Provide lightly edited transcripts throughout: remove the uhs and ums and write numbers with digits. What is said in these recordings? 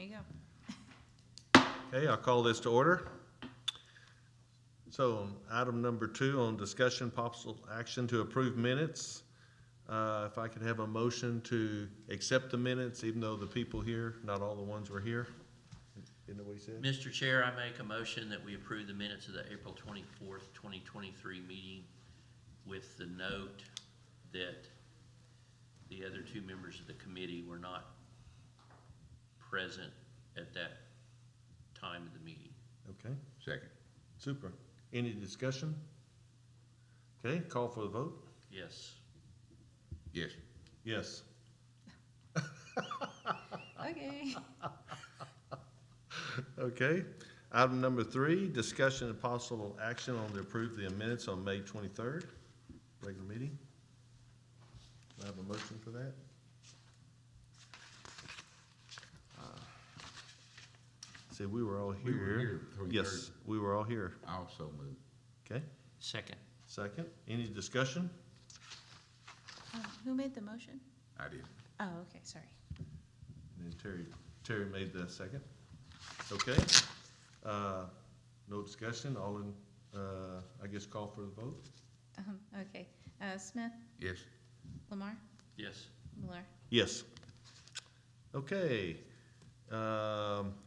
There you go. Okay, I'll call this to order. So, item number 2 on discussion possible action to approve minutes. If I could have a motion to accept the minutes, even though the people here, not all the ones were here. Isn't that what he said? Mr. Chair, I make a motion that we approve the minutes of the April 24th, 2023 meeting with the note that the other 2 members of the committee were not present at that time of the meeting. Okay, Second. super. Any discussion? Okay, call for the vote. Yes. Yes. Yes. Okay. Okay. Item number 3, discussion and possible action on to approve the minutes on May 23rd, regular meeting. Do I have a motion for that? See, we were all We were here. here the 23rd. Yes, we were all here. I also move. Okay, Second. second. Any discussion? Who made the motion? I did. Oh, okay, sorry. And then Terry made the second. Okay. No discussion, all in, I guess call for the vote. Okay. Smith, Yes. Lamar, Yes. Miller. Yes. Okay.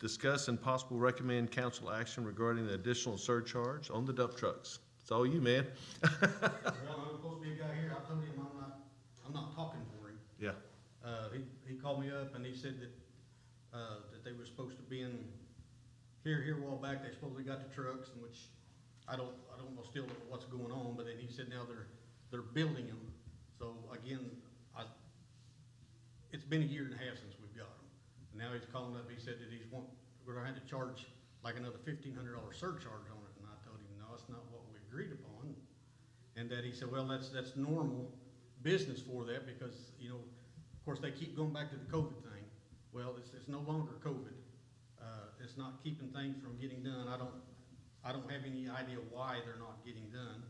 Discuss and possible recommend council action regarding the additional surcharge on the dump trucks. It's all you, man. Well, there's supposed to be a guy here, I told him I'm not talking for him. Yeah, He called me up and he said that they were supposed to be in here a while back, they supposedly got the trucks, in which I don't know, still don't know what's going on, but then he said now they're building them. So again, it's been a year and a half since we've got them. And now he's calling up, he said that we're gonna have to charge like another $1,500 surcharge on it, and I told him, no, it's not what we agreed upon. And that he said, well, that's normal business for that, because, you know, of course, they keep going back to the COVID thing. Well, it's no longer COVID. It's not keeping things from getting done. I don't have any idea why they're not getting done,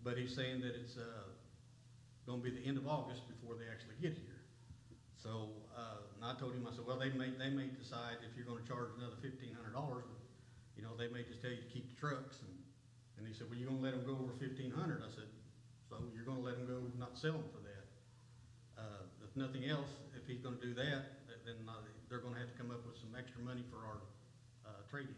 but he's saying that it's gonna be the end of August before they actually get here. So, and I told him, I said, well, they may decide if you're gonna charge another $1,500, you know, they may just tell you to keep the trucks, and he said, well, you're gonna let them go over $1,500? I said, so you're gonna let them go, not sell them for that. If nothing else, if he's gonna do that, then they're gonna have to come up with some extra money for our trade-ins.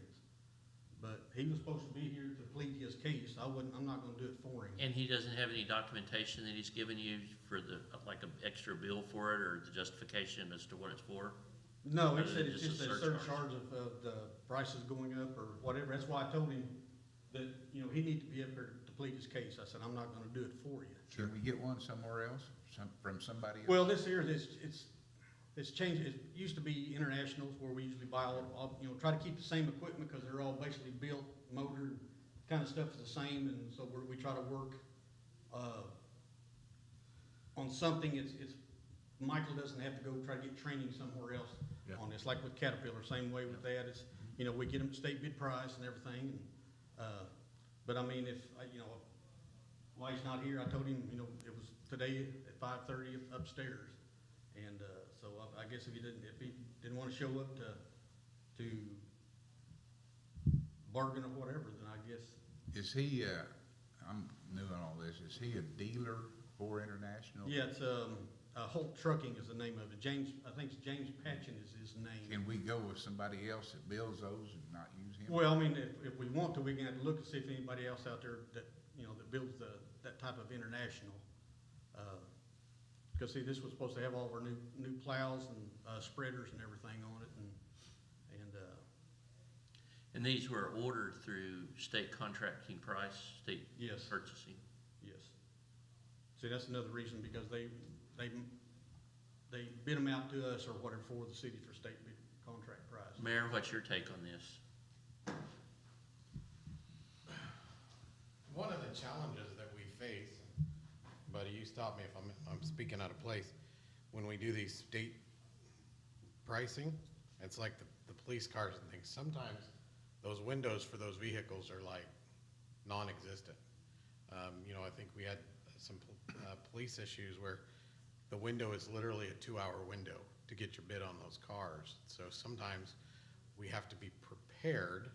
But he was supposed to be here to plead his case. I'm not gonna do it for him. And he doesn't have any documentation that he's given you for the, like an extra bill for it or the justification as to what it's for? No, he Other said than it's just just a a surcharge of the prices going up or whatever. That's why I told him that, you know, he needs to be up here to plead his case. I said, I'm not gonna do it for you. Can we get one somewhere else, from somebody else? Well, this here, it's changed. It used to be internationals where we usually buy all, you know, try to keep the same equipment because they're all basically built, motor, kind of stuff is the same, and so we try to work on something. It's Michael doesn't have to go try to get training somewhere else on this. Like with Caterpillar, same way with that. It's, you know, we get them state bid price and everything. And, but I mean, if you know, while he's not here, I told him, you know, it was today at 5:30 upstairs. And so I guess if he didn't want to show up to bargain or whatever, then I guess. Is he, I'm new on all this, is he a dealer for International? Yeah, it's Holt Trucking is the name of it. I think it's James Patchen is his name. Can we go with somebody else that builds those and not use him? Well, I mean, if we want to, we can have to look and see if anybody else out there that, you know, that builds that type of International. Because see, this was supposed to have all of our new plows and spreaders and everything on it, And these were ordered through state contracting price, state Yes. purchasing. yes. See, that's another reason, because they bid them out to us or whatever for the city for state bid contract price. Mayor, what's your take on this? One of the challenges that we face, buddy, you stop me if I'm speaking out of place, when we do these state pricing, it's like the police cars and things. Sometimes those windows for those vehicles are like non-existent. You know, I think we had some police issues where the window is literally a 2-hour window to get your bid on those cars. So sometimes we have to be prepared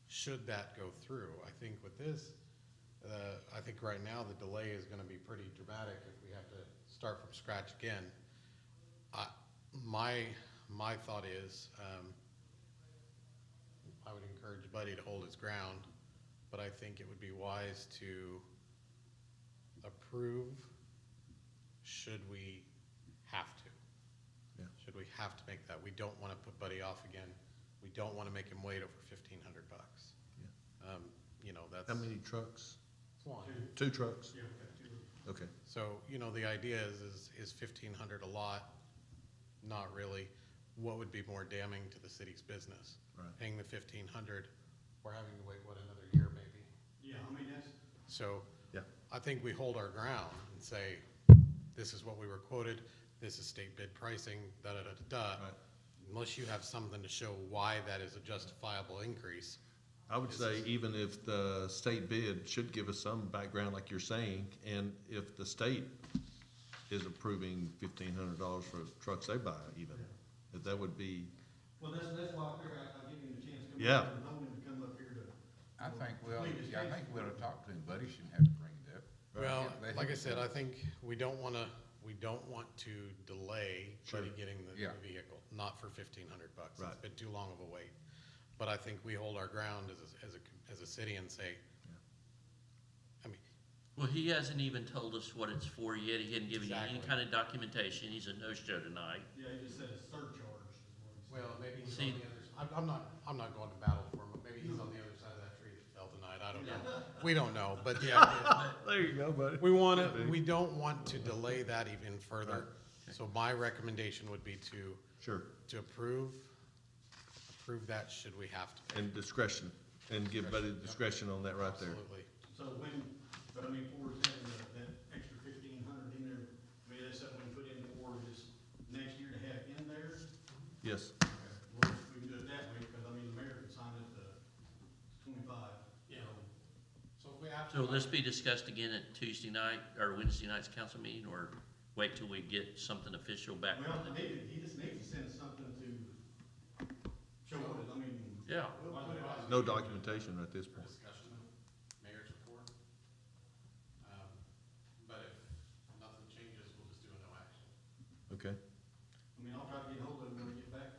should that go through. I think with this, I think right now the delay is gonna be pretty dramatic if we have to start from scratch again. My thought is, I would encourage Buddy to hold his ground, but I think it would be wise to approve should we have to. Yeah. Should we have to make that? We don't wanna put Buddy off again. We don't wanna make him wait over $1,500. You know, that's. How many trucks? One. 2 trucks? Yeah, we've got two. Okay, So, you know, the idea is 1,500 a lot? Not really. What would be more damning to the city's business? Right. Paying the 1,500, or having to wait, what, another year maybe? Yeah, I mean, that's, So. Yeah. I think we hold our ground and say, this is what we were quoted, this is state bid pricing, da-da-da-da-da. Right. Unless you have something to show why that is a justifiable increase. I would say even if the state bid should give us some background like you're saying, and if the state is approving $1,500 for trucks they buy even, that would be, well, that's why I figured I'll give him the chance to come Yeah. up and told him to come up here to. I think Please, I yes. think we'll talk to him, Buddy shouldn't have to bring it up. Well, Let like I him said, say. I think we don't want to delay Sure. Buddy getting the Yeah. vehicle, not for $1,500. Right. It's been too long of a wait. But I think we hold our ground as a city and say, I mean, Well, he hasn't even told us what it's for yet. He hadn't given you any Exactly. kind of documentation. He's a no-show tonight. Yeah, he just said a surcharge is what he said. well, maybe he's See- on the other, I'm not going to battle for him, but maybe he's on the other side of that tree that fell tonight. I don't know. We don't know, but the idea is, there you go, buddy. we don't want to delay that even further. So my recommendation would be Sure, to approve that should we have to. and discretion, and give Buddy discretion on that right there. Absolutely. So when, but I mean, for having that extra 1,500 in there, I mean, that's something we put in for this next year to have in there. Yes, Well, we can do it that way, because I mean, the mayor can sign it to 25. Yeah. So if we have So will this be discussed again at Tuesday night or Wednesday night's council meeting, or wait till we get something official back Well, from the? he just needs to send something to show what it, I mean. Yeah. why put it out? no documentation at this point. discussion of mayor's report. But if nothing changes, we'll just do a no action. Okay, I mean, I'll try to get hold of him when we get back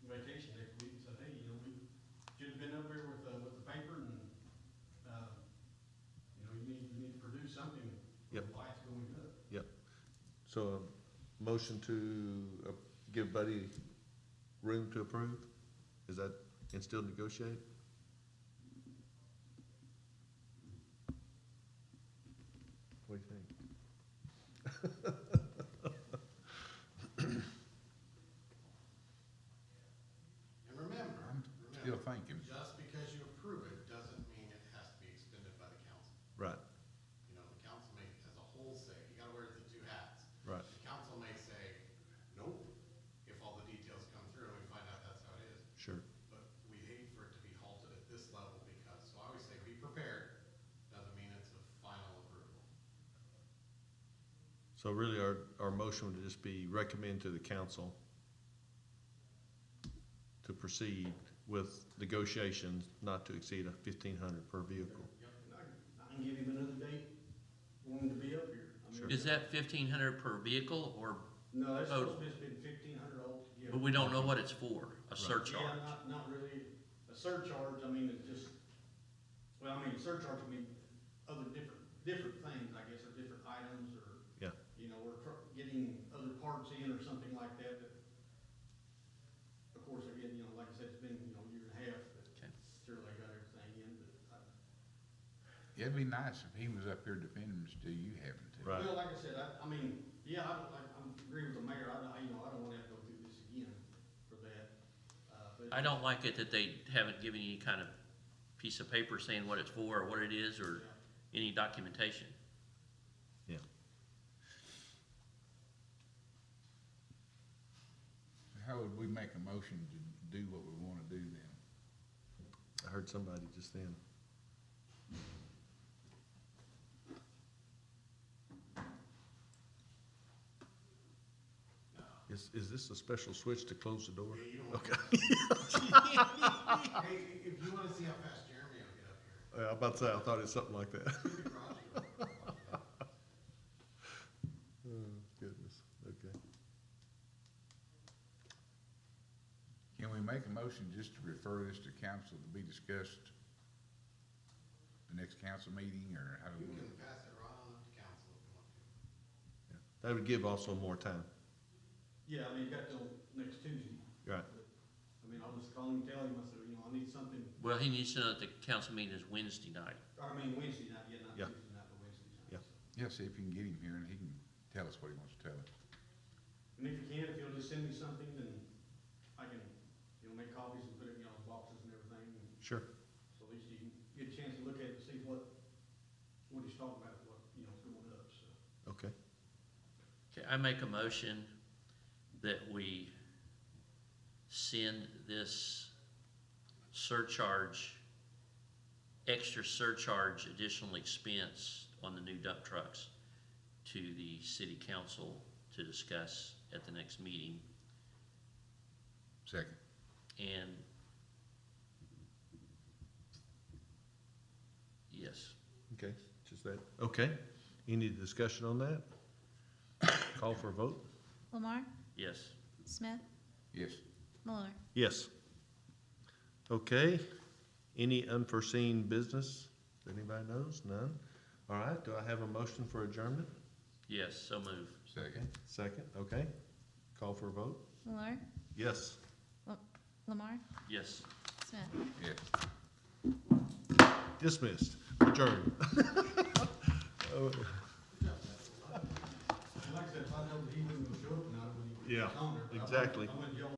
from vacation next week, and say, hey, you know, we should've been up here with the paper and, you know, you need to produce something. Yep. Why it's going up. so motion to give Buddy room to approve? Is that, and still negotiate? What do you think? And remember, I'm still thinking. just because you approve it doesn't mean it has to be extended by the council. Right, You know, the council may, as a whole, say, you gotta wear the two hats. right, The council may say, nope, if all the details come through and we find out that's how it is. sure. But we hate for it to be halted at this level because, so I always say, be prepared, doesn't mean it's a final approval. So really, our motion would just be recommend to the council to proceed with negotiations not to exceed $1,500 per vehicle. And I can give him another date for him to be up here. I mean, Is that 1,500 per vehicle, or, No, that's total? supposed to be 1,500 altogether. but we don't know what it's for, a surcharge? Yeah, not really. A surcharge, I mean, it's just, well, I mean, surcharge can be other different things, I guess, or different items, or, Yeah. you know, or getting other parts in or something like that, but of course, again, you know, like I said, it's been, you know, a year and a half, but Okay. sure they got everything in, but It'd be nice if he was up here defending us to you having to. Right. well, like I said, I mean, yeah, I agree with the mayor, you know, I don't wanna have to go through this again for that, but. I don't like it that they haven't given you any kind of piece of paper saying what it's for, or what it is, or any documentation. Yeah. How would we make a motion to do what we wanna do then? I heard somebody just then. Is this a special switch to close the door? Yeah, you don't Okay. Hey, if you wanna see how fast Jeremy will get up here. I'm about to say, I thought it's something like that. look at Roger. Oh, goodness, okay. Can we make a motion just to refer this to council to be discussed the next council meeting, or how do You we? can pass it right on up to council if you want to. That would give also more time. Yeah, I mean, you got till next Tuesday. Right. I mean, I'll just call him and tell him, I said, you know, I need something, Well, he needs to know that the council meeting is Wednesday night. I mean, Wednesday night, yeah, not Yeah. Tuesday night, but Wednesday night. Yeah. Yeah, see if you can get him here and he can tell us what he wants to tell us. And if you can, if you'll just send me something, then I can, you know, make copies and put it in y'all's boxes and everything, and Sure. so at least you can get a chance to look at it and see what he's talking about, what, you know, going up, so. Okay. Okay, I make a motion that we send this surcharge, extra surcharge, additional expense on the new dump trucks to the city council to discuss at the next meeting. Second. And yes, Okay, just that. Okay. Any discussion on that? Call for a vote? Lamar, yes. Smith, Yes. Miller. Yes. Okay. Any unforeseen business that anybody knows? None? All right, do I have a motion for adjournment? Yes, so move. Second. Second, okay. Call for a vote? Miller, Yes. Lamar, Yes. Smith. Yes. Dismissed. Adjourned. Oh, Like I said, if I know that he wasn't gonna show up tonight, I wouldn't even Yeah, get on there, but I wouldn't- exactly. I wouldn't yell